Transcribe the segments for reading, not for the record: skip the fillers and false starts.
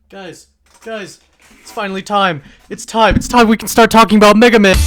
Guys, it's finally time. It's time we can start talking about Megaman.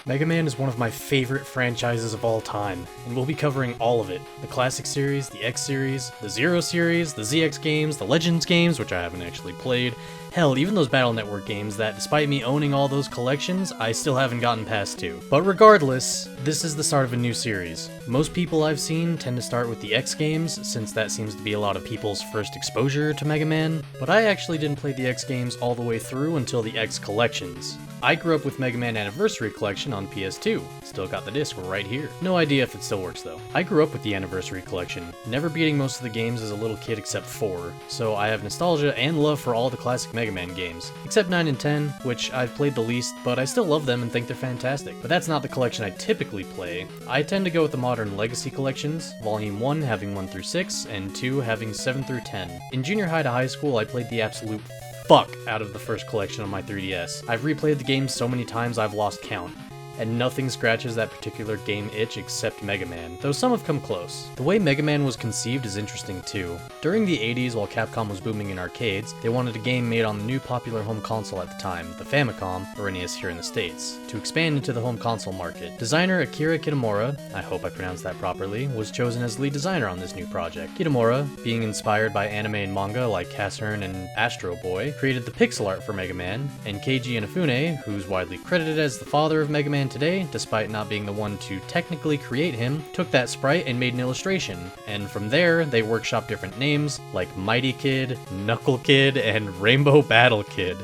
Mega Man is one of my favorite franchises of all time, and we'll be covering all of it. The Classic Series, the X Series, the Zero Series, the ZX games, the Legends games, which I haven't actually played, hell, even those Battle Network games that, despite me owning all those collections, I still haven't gotten past to. But regardless, this is the start of a new series. Most people I've seen tend to start with the X games, since that seems to be a lot of people's first exposure to Mega Man, but I actually didn't play the X games all the way through until the X collections. I grew up with Mega Man Anniversary Collection on PS2. Still got the disc right here. No idea if it still works though. I grew up with the Anniversary Collection, never beating most of the games as a little kid except 4, so I have nostalgia and love for all the classic Mega Man games, except 9 and 10, which I've played the least, but I still love them and think they're fantastic. But that's not the collection I typically play. I tend to go with the modern Legacy collections, Volume 1 having 1 through 6, and 2 having 7 through 10. In junior high to high school, I played the absolute fuck out of the first collection on my 3DS. I've replayed the game so many times I've lost count, and nothing scratches that particular game itch except Mega Man, though some have come close. The way Mega Man was conceived is interesting too. During the 80s, while Capcom was booming in arcades, they wanted a game made on the new popular home console at the time, the Famicom, or NES here in the States, to expand into the home console market. Designer Akira Kitamura, I hope I pronounced that properly, was chosen as lead designer on this new project. Kitamura, being inspired by anime and manga like Casshern and Astro Boy, created the pixel art for Mega Man, and Keiji Inafune, who's widely credited as the father of Mega Man today, despite not being the one to technically create him, took that sprite and made an illustration, and from there they workshopped different names like Mighty Kid, Knuckle Kid, and Rainbow Battle Kid,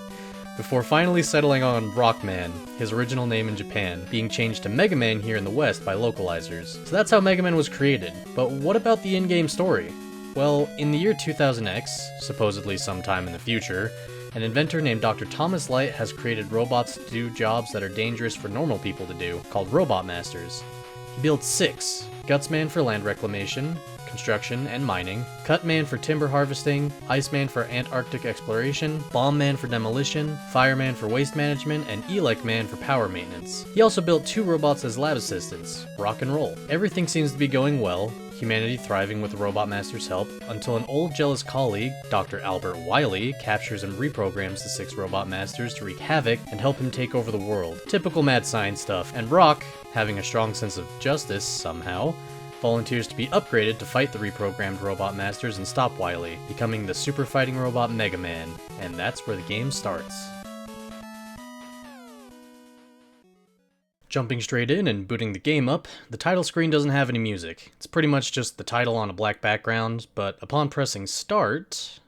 before finally settling on Rockman, his original name in Japan, being changed to Mega Man here in the West by localizers. So that's how Mega Man was created. But what about the in-game story? Well, in the year 2000X, supposedly sometime in the future, an inventor named Dr. Thomas Light has created robots to do jobs that are dangerous for normal people to do, called Robot Masters. He built 6, Gutsman for land reclamation, construction, and mining, Cutman for timber harvesting, Iceman for Antarctic exploration, Bombman for demolition, Fireman for waste management, and Elekman for power maintenance. He also built 2 robots as lab assistants, Rock and Roll. Everything seems to be going well, humanity thriving with the Robot Master's help, until an old jealous colleague, Dr. Albert Wiley, captures and reprograms the 6 Robot Masters to wreak havoc and help him take over the world. Typical mad science stuff, and Rock, having a strong sense of justice somehow, volunteers to be upgraded to fight the reprogrammed Robot Masters and stop Wily, becoming the super fighting robot Mega Man, and that's where the game starts. Jumping straight in and booting the game up, the title screen doesn't have any music. It's pretty much just the title on a black background, but upon pressing start...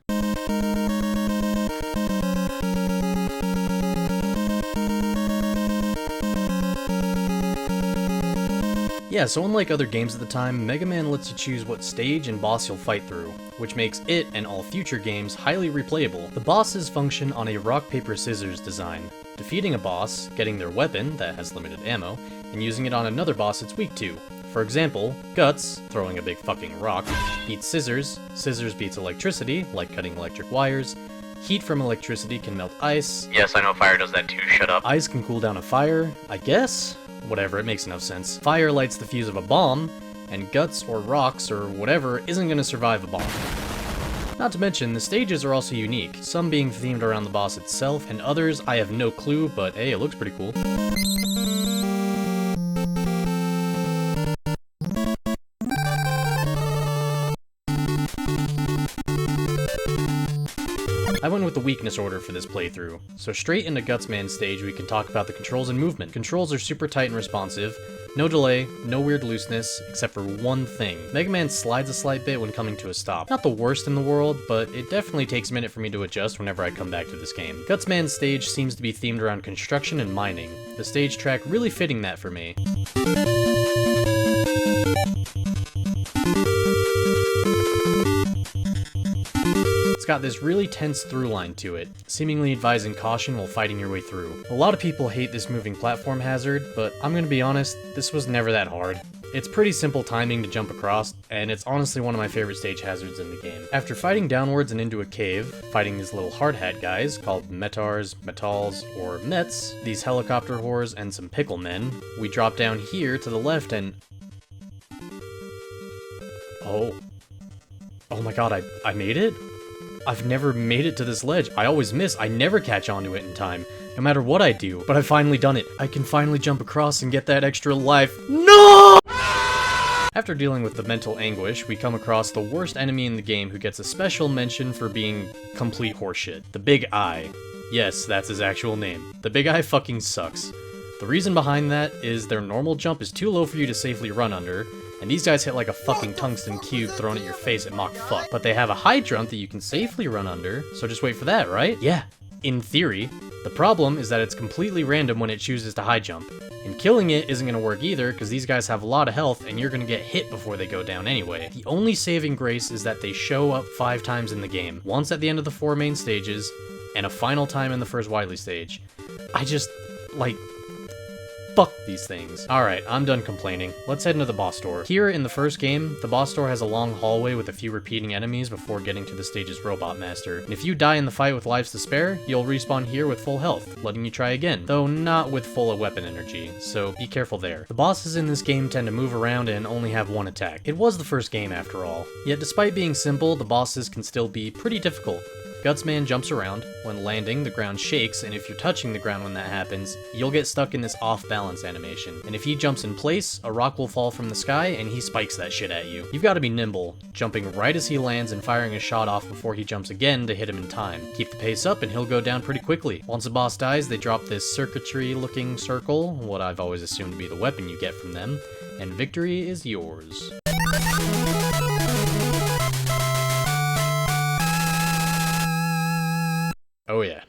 Yeah, so unlike other games at the time, Mega Man lets you choose what stage and boss you'll fight through, which makes it, and all future games, highly replayable. The bosses function on a rock, paper, scissors design. Defeating a boss, getting their weapon, that has limited ammo, and using it on another boss it's weak to. For example, Guts, throwing a big fucking rock, beats Scissors, Scissors beats electricity, like cutting electric wires, heat from electricity can melt ice. Yes, I know fire does that too, shut up. Ice can cool down a fire, I guess? Whatever, it makes enough sense. Fire lights the fuse of a bomb, and Guts or Rocks or whatever isn't gonna survive a bomb. Not to mention, the stages are also unique, some being themed around the boss itself, and others I have no clue, but hey, it looks pretty cool. I went with the weakness order for this playthrough, so straight into Gutsman stage we can talk about the controls and movement. Controls are super tight and responsive, no delay, no weird looseness, except for one thing. Mega Man slides a slight bit when coming to a stop. Not the worst in the world, but it definitely takes a minute for me to adjust whenever I come back to this game. Gutsman's stage seems to be themed around construction and mining, the stage track really fitting that for me. got this really tense through line to it, seemingly advising caution while fighting your way through. A lot of people hate this moving platform hazard, but I'm gonna be honest, this was never that hard. It's pretty simple timing to jump across, and it's honestly one of my favorite stage hazards in the game. After fighting downwards and into a cave, fighting these little hard hat guys called Metars, Metals, or Mets, these helicopter whores, and some pickle men, we drop down here to the left and... Oh my god, I made it? I've never made it to this ledge. I always miss. I never catch onto it in time, no matter what I do. But I've finally done it. I can finally jump across and get that extra life. No! After dealing with the mental anguish, we come across the worst enemy in the game who gets a special mention for being complete horseshit. The Big Eye. Yes, that's his actual name. The Big Eye fucking sucks. The reason behind that is their normal jump is too low for you to safely run under, and these guys hit like a fucking tungsten cube thrown at your face at Mach fuck. But they have a high jump that you can safely run under, so just wait for that, right? Yeah, in theory. The problem is that it's completely random when it chooses to high jump. And killing it isn't gonna work either, because these guys have a lot of health and you're gonna get hit before they go down anyway. The only saving grace is that they show up 5 times in the game. Once at the end of the 4 main stages, and a final time in the first Wily stage. I just, like... fuck these things. Alright, I'm done complaining. Let's head into the boss door. Here in the first game, the boss door has a long hallway with a few repeating enemies before getting to the stage's robot master. And if you die in the fight with lives to spare, you'll respawn here with full health, letting you try again, though not with full weapon energy, so be careful there. The bosses in this game tend to move around and only have 1 attack. It was the first game after all. Yet despite being simple, the bosses can still be pretty difficult. Gutsman jumps around. When landing, the ground shakes, and if you're touching the ground when that happens, you'll get stuck in this off-balance animation. And if he jumps in place, a rock will fall from the sky, and he spikes that shit at you. You've got to be nimble, jumping right as he lands and firing a shot off before he jumps again to hit him in time. Keep the pace up and he'll go down pretty quickly. Once a boss dies, they drop this circuitry-looking circle, what I've always assumed to be the weapon you get from them, and victory is yours. Oh yeah,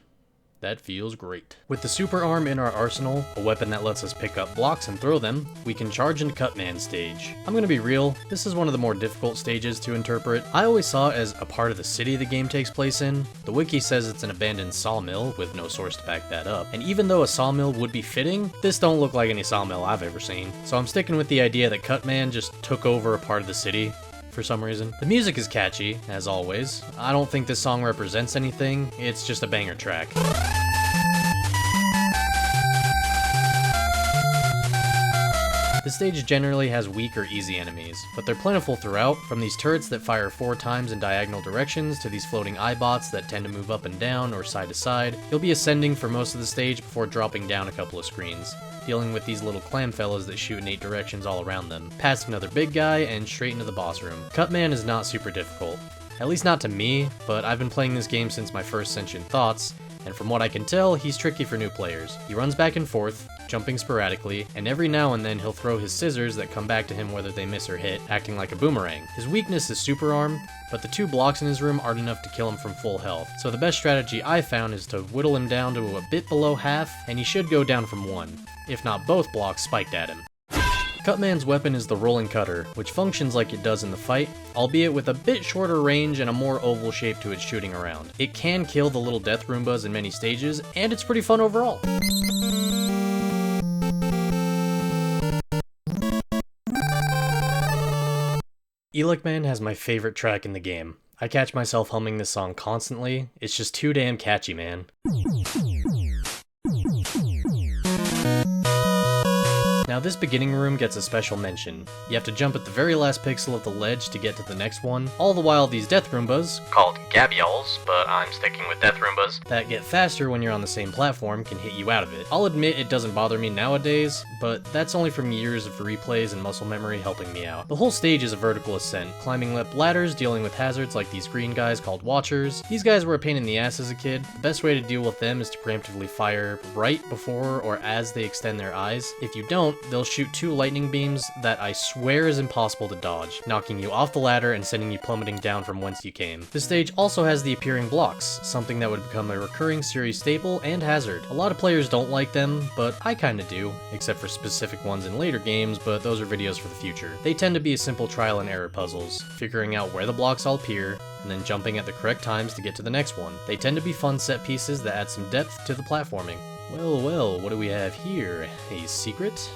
that feels great. With the super arm in our arsenal, a weapon that lets us pick up blocks and throw them, we can charge into Cutman stage. I'm gonna be real, this is one of the more difficult stages to interpret. I always saw it as a part of the city the game takes place in. The wiki says it's an abandoned sawmill, with no source to back that up. And even though a sawmill would be fitting, this don't look like any sawmill I've ever seen. So I'm sticking with the idea that Cutman just took over a part of the city for some reason. The music is catchy, as always. I don't think this song represents anything, it's just a banger track. This stage generally has weak or easy enemies, but they're plentiful throughout, from these turrets that fire 4 times in diagonal directions to these floating eyebots that tend to move up and down or side to side. You'll be ascending for most of the stage before dropping down a couple of screens, dealing with these little clam fellas that shoot in 8 directions all around them, past another big guy, and straight into the boss room. Cutman is not super difficult. At least not to me, but I've been playing this game since my first Sentient Thoughts, and from what I can tell, he's tricky for new players. He runs back and forth, jumping sporadically, and every now and then he'll throw his scissors that come back to him whether they miss or hit, acting like a boomerang. His weakness is super arm, but the 2 blocks in his room aren't enough to kill him from full health, so the best strategy I found is to whittle him down to a bit below half, and he should go down from 1, if not both blocks spiked at him. Cutman's weapon is the rolling cutter, which functions like it does in the fight, albeit with a bit shorter range and a more oval shape to its shooting around. It can kill the little death Roombas in many stages, and it's pretty fun overall. Elecman has my favorite track in the game. I catch myself humming this song constantly, it's just too damn catchy, man. Now this beginning room gets a special mention. You have to jump at the very last pixel of the ledge to get to the next one, all the while these death Roombas, called Gabioles, but I'm sticking with death Roombas, that get faster when you're on the same platform can hit you out of it. I'll admit it doesn't bother me nowadays, but that's only from years of replays and muscle memory helping me out. The whole stage is a vertical ascent, climbing up ladders, dealing with hazards like these green guys called Watchers. These guys were a pain in the ass as a kid. The best way to deal with them is to preemptively fire right before or as they extend their eyes. If you don't, they'll shoot 2 lightning beams that I swear is impossible to dodge, knocking you off the ladder and sending you plummeting down from whence you came. This stage also has the appearing blocks, something that would become a recurring series staple and hazard. A lot of players don't like them, but I kinda do, except for specific ones in later games, but those are videos for the future. They tend to be simple trial and error puzzles, figuring out where the blocks all appear, and then jumping at the correct times to get to the next one. They tend to be fun set pieces that add some depth to the platforming. Well, well, what do we have here? A secret?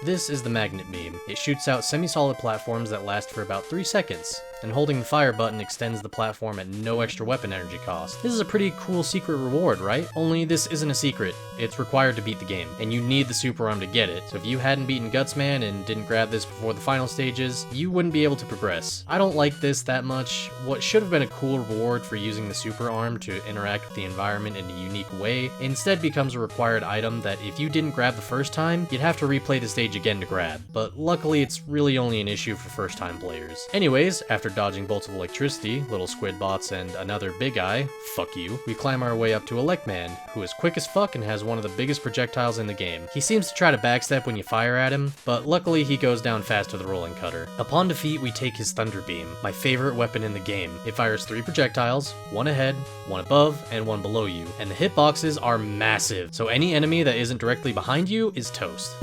This is the magnet beam. It shoots out semi-solid platforms that last for about 3 seconds, and holding the fire button extends the platform at no extra weapon energy cost. This is a pretty cool secret reward, right? Only this isn't a secret. It's required to beat the game, and you need the super arm to get it. So if you hadn't beaten Gutsman and didn't grab this before the final stages, you wouldn't be able to progress. I don't like this that much. What should have been a cool reward for using the super arm to interact with the environment in a unique way instead becomes a required item that if you didn't grab the first time, you'd have to replay the stage again to grab. But luckily it's really only an issue for first time players. Anyways, after dodging bolts of electricity, little squid bots, and another big eye, fuck you, we climb our way up to Megaman, who is quick as fuck and has one of the biggest projectiles in the game. He seems to try to backstep when you fire at him, but luckily he goes down fast with a rolling cutter. Upon defeat, we take his thunder beam, my favorite weapon in the game. It fires 3 projectiles, 1 ahead, 1 above, and 1 below you, and the hitboxes are massive, so any enemy that isn't directly behind you is toast.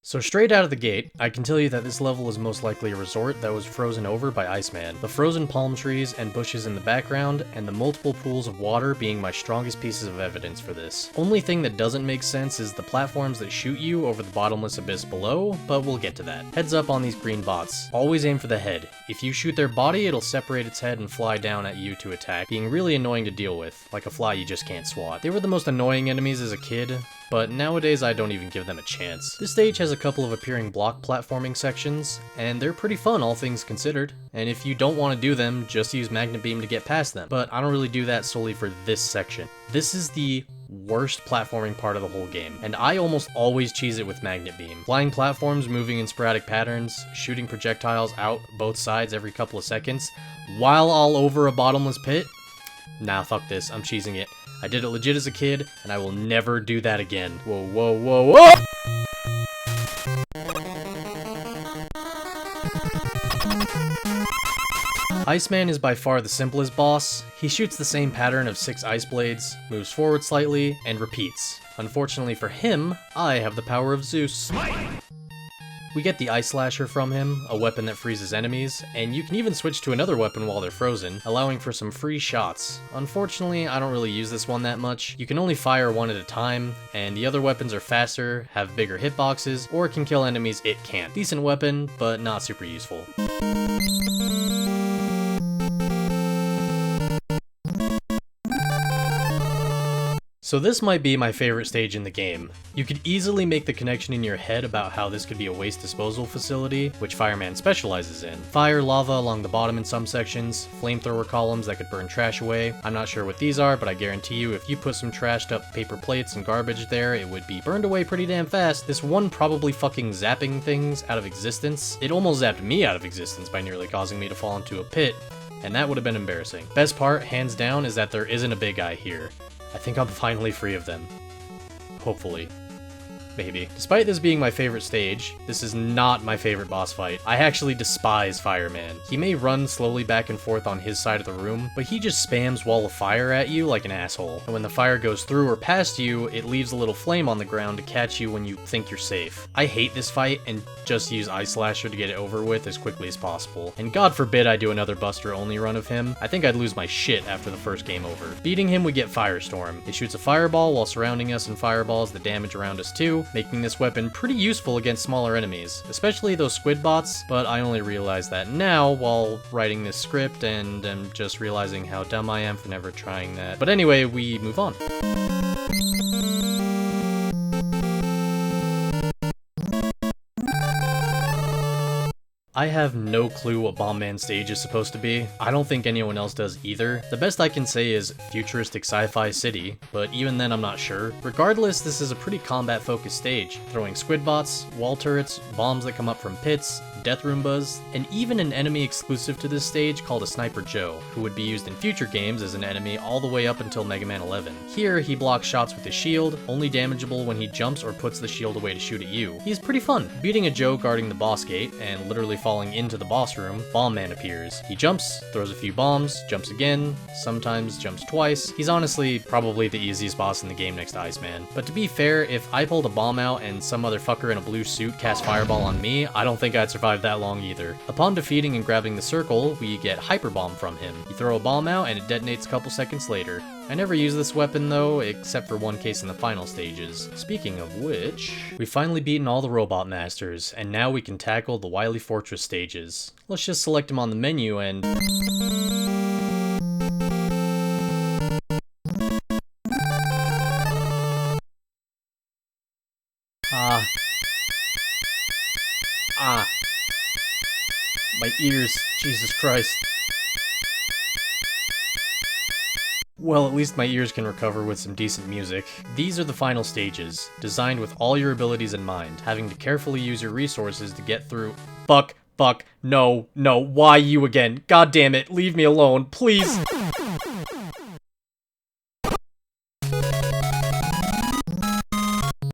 So straight out of the gate, I can tell you that this level is most likely a resort that was frozen over by Iceman. The frozen palm trees and bushes in the background, and the multiple pools of water being my strongest pieces of evidence for this. Only thing that doesn't make sense is the platforms that shoot you over the bottomless abyss below, but we'll get to that. Heads up on these green bots. Always aim for the head. If you shoot their body, it'll separate its head and fly down at you to attack, being really annoying to deal with, like a fly you just can't swat. They were the most annoying enemies as a kid, but nowadays I don't even give them a chance. This stage has a couple of appearing block platforming sections, and they're pretty fun all things considered. And if you don't want to do them, just use Magnet Beam to get past them. But I don't really do that solely for this section. This is the worst platforming part of the whole game, and I almost always cheese it with Magnet Beam. Flying platforms moving in sporadic patterns, shooting projectiles out both sides every couple of seconds, while all over a bottomless pit? Nah, fuck this, I'm cheesing it. I did it legit as a kid, and I will never do that again. Whoa, whoa, whoa, whoa! Iceman is by far the simplest boss. He shoots the same pattern of 6 ice blades, moves forward slightly, and repeats. Unfortunately for him, I have the power of Zeus. We get the Ice Slasher from him, a weapon that freezes enemies, and you can even switch to another weapon while they're frozen, allowing for some free shots. Unfortunately, I don't really use this one that much. You can only fire one at a time, and the other weapons are faster, have bigger hitboxes, or can kill enemies it can't. Decent weapon, but not super useful. So this might be my favorite stage in the game. You could easily make the connection in your head about how this could be a waste disposal facility, which Fireman specializes in. Fire, lava along the bottom in some sections, flamethrower columns that could burn trash away. I'm not sure what these are, but I guarantee you if you put some trashed up paper plates and garbage there, it would be burned away pretty damn fast. This one probably fucking zapping things out of existence. It almost zapped me out of existence by nearly causing me to fall into a pit, and that would have been embarrassing. Best part, hands down, is that there isn't a big eye here. I think I'm finally free of them. Hopefully. Maybe. Despite this being my favorite stage, this is not my favorite boss fight. I actually despise Fireman. He may run slowly back and forth on his side of the room, but he just spams wall of fire at you like an asshole. And when the fire goes through or past you, it leaves a little flame on the ground to catch you when you think you're safe. I hate this fight and just use Ice Slasher to get it over with as quickly as possible. And God forbid I do another Buster only run of him. I think I'd lose my shit after the first game over. Beating him, we get Firestorm. It shoots a fireball while surrounding us in fireballs that damage around us too, making this weapon pretty useful against smaller enemies, especially those squid bots, but I only realized that now while writing this script, and I'm just realizing how dumb I am for never trying that. But anyway, we move on. I have no clue what Bomb Man stage is supposed to be. I don't think anyone else does either. The best I can say is futuristic sci-fi city, but even then I'm not sure. Regardless, this is a pretty combat-focused stage, throwing squid bots, wall turrets, bombs that come up from pits, death Roombas, and even an enemy exclusive to this stage called a Sniper Joe, who would be used in future games as an enemy all the way up until Mega Man 11. Here, he blocks shots with his shield, only damageable when he jumps or puts the shield away to shoot at you. He's pretty fun. Beating a Joe guarding the boss gate, and literally falling into the boss room, Bomb Man appears. He jumps, throws a few bombs, jumps again, sometimes jumps twice. He's honestly probably the easiest boss in the game next to Iceman. But to be fair, if I pulled a bomb out and some other fucker in a blue suit cast Fireball on me, I don't think I'd survive that long either. Upon defeating and grabbing the circle, we get Hyper Bomb from him. You throw a bomb out and it detonates a couple seconds later. I never use this weapon though, except for one case in the final stages. Speaking of which, we've finally beaten all the Robot Masters, and now we can tackle the Wily Fortress stages. Let's just select them on the menu and... My ears, Jesus Christ. Well, at least my ears can recover with some decent music. These are the final stages, designed with all your abilities in mind, having to carefully use your resources to get through. Fuck, no, why you again? God damn it, leave me alone, please!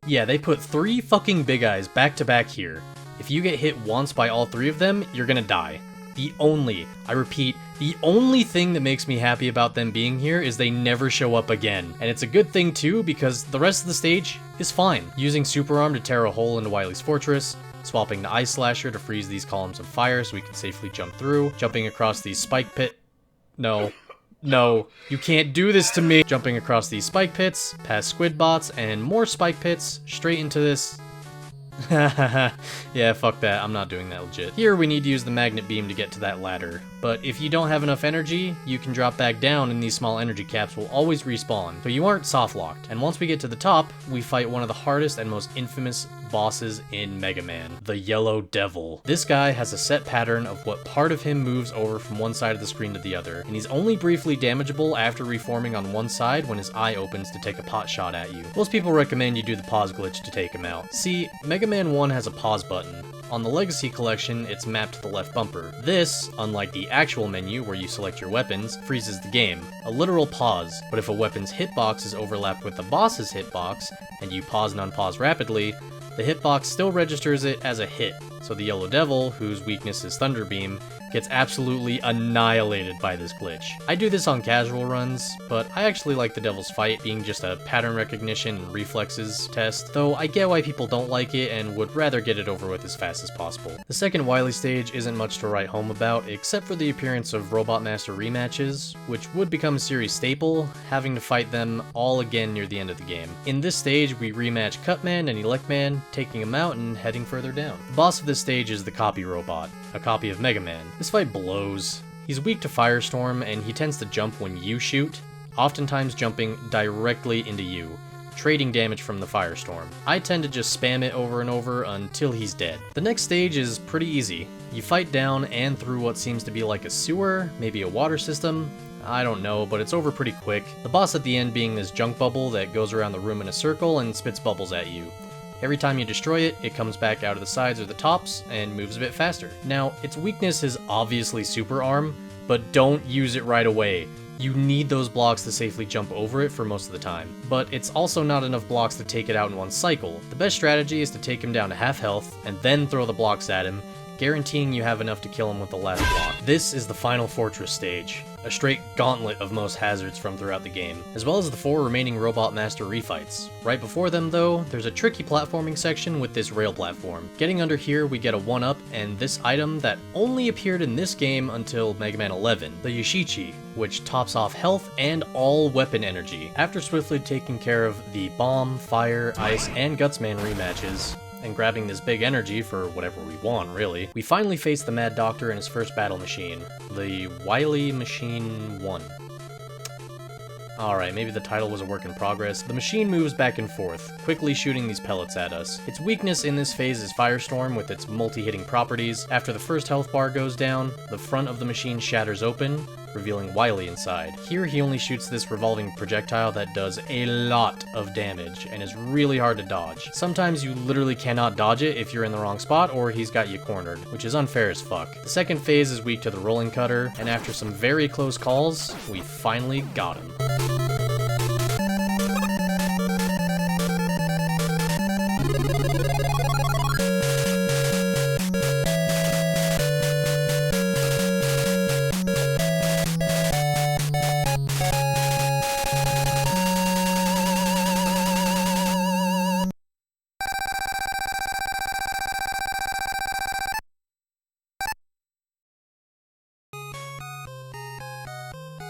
Yeah, they put 3 fucking Big Eyes back to back here. If you get hit once by all 3 of them, you're gonna die. I repeat, the only thing that makes me happy about them being here is they never show up again. And it's a good thing too, because the rest of the stage is fine. Using Super Arm to tear a hole into Wily's fortress, swapping to Ice Slasher to freeze these columns of fire so we can safely jump through, jumping across these spike pit... No, you can't do this to me! Jumping across these spike pits, past squid bots, and more spike pits, straight into this... Yeah, fuck that, I'm not doing that legit. Here we need to use the magnet beam to get to that ladder, but if you don't have enough energy, you can drop back down and these small energy caps will always respawn, so you aren't soft locked. And once we get to the top, we fight one of the hardest and most infamous bosses in Mega Man, the Yellow Devil. This guy has a set pattern of what part of him moves over from one side of the screen to the other, and he's only briefly damageable after reforming on one side when his eye opens to take a pot shot at you. Most people recommend you do the pause glitch to take him out. See, Mega Man 1 has a pause button. On the Legacy Collection, it's mapped to the left bumper. This, unlike the actual menu where you select your weapons, freezes the game. A literal pause, but if a weapon's hitbox is overlapped with the boss's hitbox, and you pause and unpause rapidly, the hitbox still registers it as a hit, so the Yellow Devil, whose weakness is Thunder Beam, gets absolutely annihilated by this glitch. I do this on casual runs, but I actually like the Devil's Fight being just a pattern recognition and reflexes test, though I get why people don't like it and would rather get it over with as fast as possible. The second Wily stage isn't much to write home about, except for the appearance of Robot Master rematches, which would become a series staple, having to fight them all again near the end of the game. In this stage, we rematch Cutman and Electman, taking them out and heading further down. The boss of this stage is the Copy Robot, a copy of Mega Man. This fight blows. He's weak to Firestorm, and he tends to jump when you shoot, oftentimes jumping directly into you, trading damage from the Firestorm. I tend to just spam it over and over until he's dead. The next stage is pretty easy. You fight down and through what seems to be like a sewer, maybe a water system, I don't know, but it's over pretty quick. The boss at the end being this junk bubble that goes around the room in a circle and spits bubbles at you. Every time you destroy it, it comes back out of the sides or the tops and moves a bit faster. Now, its weakness is obviously Super Arm, but don't use it right away. You need those blocks to safely jump over it for most of the time. But it's also not enough blocks to take it out in one cycle. The best strategy is to take him down to half health and then throw the blocks at him, guaranteeing you have enough to kill him with the last block. This is the final fortress stage, a straight gauntlet of most hazards from throughout the game, as well as the 4 remaining Robot Master refights. Right before them though, there's a tricky platforming section with this rail platform. Getting under here, we get a 1-up and this item that only appeared in this game until Mega Man 11, the Yoshichi, which tops off health and all weapon energy. After swiftly taking care of the Bomb, Fire, Ice, and Gutsman rematches, and grabbing this big energy for whatever we want, really, we finally face the Mad Doctor and his first battle machine, the Wily Machine 1. Alright, maybe the title was a work in progress. The machine moves back and forth, quickly shooting these pellets at us. Its weakness in this phase is Firestorm with its multi-hitting properties. After the first health bar goes down, the front of the machine shatters open, revealing Wily inside. Here he only shoots this revolving projectile that does a lot of damage and is really hard to dodge. Sometimes you literally cannot dodge it if you're in the wrong spot or he's got you cornered, which is unfair as fuck. The second phase is weak to the rolling cutter, and after some very close calls, we finally got him.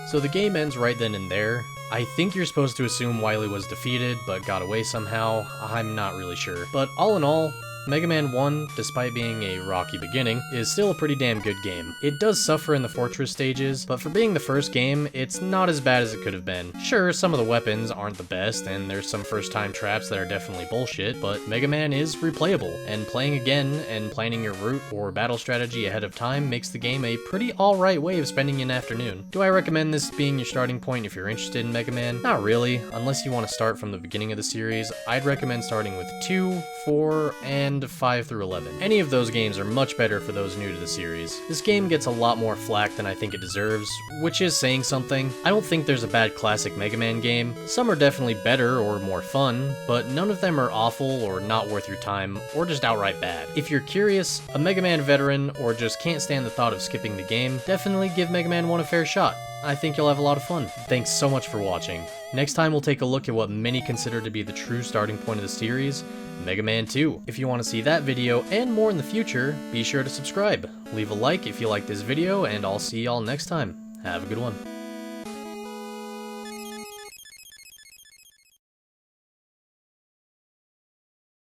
So the game ends right then and there. I think you're supposed to assume Wily was defeated, but got away somehow. I'm not really sure. But all in all, Mega Man 1, despite being a rocky beginning, is still a pretty damn good game. It does suffer in the fortress stages, but for being the first game, it's not as bad as it could have been. Sure, some of the weapons aren't the best, and there's some first-time traps that are definitely bullshit, but Mega Man is replayable, and playing again and planning your route or battle strategy ahead of time makes the game a pretty alright way of spending an afternoon. Do I recommend this being your starting point if you're interested in Mega Man? Not really, unless you want to start from the beginning of the series. I'd recommend starting with 2, 4, and 5 through 11. Any of those games are much better for those new to the series. This game gets a lot more flack than I think it deserves, which is saying something. I don't think there's a bad classic Mega Man game. Some are definitely better or more fun, but none of them are awful or not worth your time, or just outright bad. If you're curious, a Mega Man veteran, or just can't stand the thought of skipping the game, definitely give Mega Man 1 a fair shot. I think you'll have a lot of fun. Thanks so much for watching. Next time we'll take a look at what many consider to be the true starting point of the series, Mega Man 2. If you want to see that video and more in the future, be sure to subscribe. Leave a like if you like this video, and I'll see y'all next time. Have a good one.